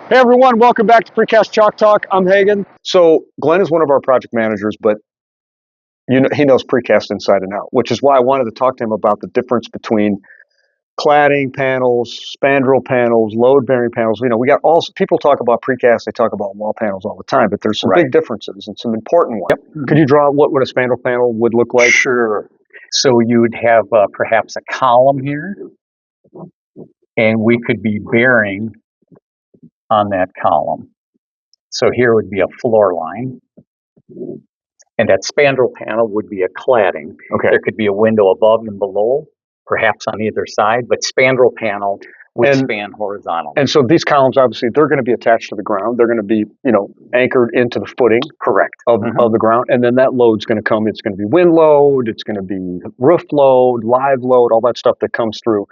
Hey everyone, welcome back to Precast Chalk Talk. I'm Hagen. So Glenn is one of our project managers, but he knows precast inside and out, which is why I wanted to talk to him about the difference between cladding panels, spandrel panels, load-bearing panels. We got all people talk about precast, they talk about wall panels all the time, but there's some big differences and some important ones. Yep. Could you draw what a spandrel panel would look like? Sure. So you'd have perhaps a column here, and we could be bearing on that column. So here would be a floor line, and that spandrel panel would be a cladding. Okay. There could be a window above and below, perhaps on either side, but spandrel panel would span horizontally. And so these columns, obviously, they're going to be attached to the ground. They're going to be, anchored into the footing. Correct. Of the ground. And then that load's going to come. It's going to be wind load. It's going to be roof load, live load, all that stuff that comes through.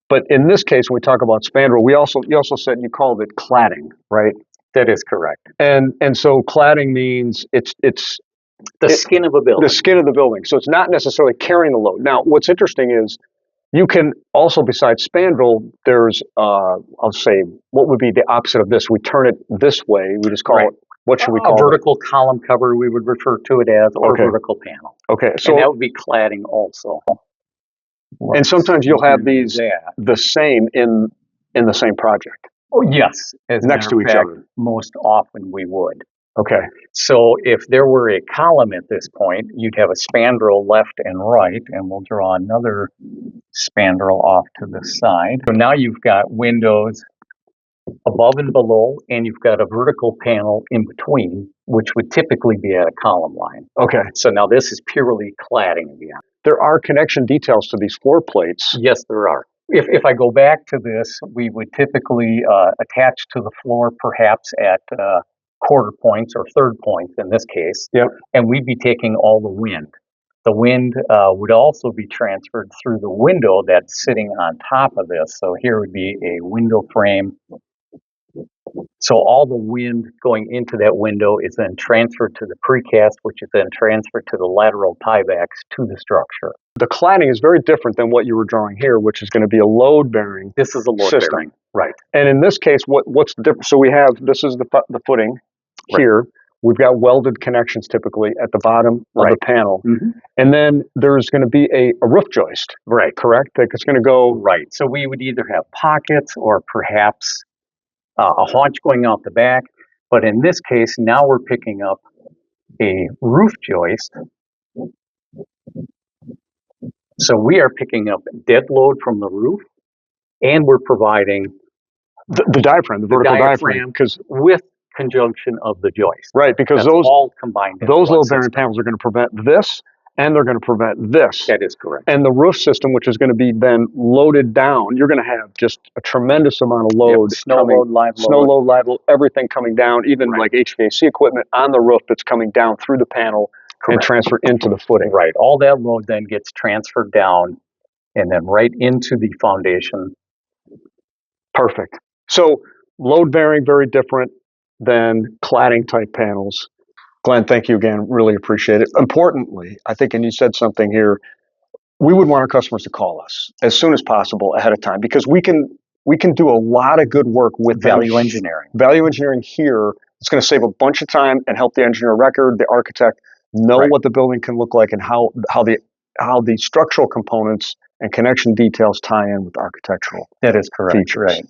But in this case, when we talk about spandrel, you also said you called it cladding, right? That is correct. And so cladding means it's the skin of a building. The skin of the building. So it's not necessarily carrying the load. Now, what's interesting is you can also, besides spandrel, there's, I'll say, what would be the opposite of this? We turn it this way. We just call it, what should we call it? A vertical column cover, we would refer to it as, or vertical panel. Okay. So and that would be cladding also. And sometimes you'll have these the same in the same project. Oh, yes. As next to each other. Most often we would. Okay. So if there were a column at this point, you'd have a spandrel left and right, and we'll draw another spandrel off to the side. So now you've got windows above and below, and you've got a vertical panel in between, which would typically be at a column line. Okay. So now this is purely cladding again. There are connection details to these floor plates. Yes, there are. If I go back to this, we would typically attach to the floor perhaps at quarter points or third points in this case. Yep. And we'd be taking all the wind. The wind would also be transferred through the window that's sitting on top of this. So here would be a window frame. So all the wind going into that window is then transferred to the precast, which is then transferred to the lateral tiebacks to the structure. The cladding is very different than what you were drawing here, which is going to be a load-bearing. This is a load-bearing, right? And in this case, what's the difference? So we have, this is the footing here. Right. We've got welded connections typically at the bottom of the panel. And then there's going to be a roof joist, right? Correct? Like it's going to go... Right. So we would either have pockets or perhaps a haunch going out the back. But in this case, now we're picking up a roof joist. So we are picking up dead load from the roof, and we're providing the diaphragm, the vertical diaphragm, because with conjunction of the joist. Right, because that's those all combined. Those load-bearing panels are going to prevent this, and they're going to prevent this. That is correct. And the roof system, which is going to be then loaded down, you're going to have just a tremendous amount of load. Snow load, live load. Snow load, live load, everything coming down, even like HVAC equipment on the roof that's coming down through the panel and transferred into the footing. Right. All that load then gets transferred down and then right into the foundation. Perfect. So load bearing, very different than cladding type panels. Glenn, thank you again. Really appreciate it. Importantly, I think, and you said something here, we would want our customers to call us as soon as possible ahead of time, because we can do a lot of good work with value engineering. Value engineering here. It's going to save a bunch of time and help the engineer of record, the architect, know what the building can look like and how the structural components and connection details tie in with architectural that is correct. features. Right.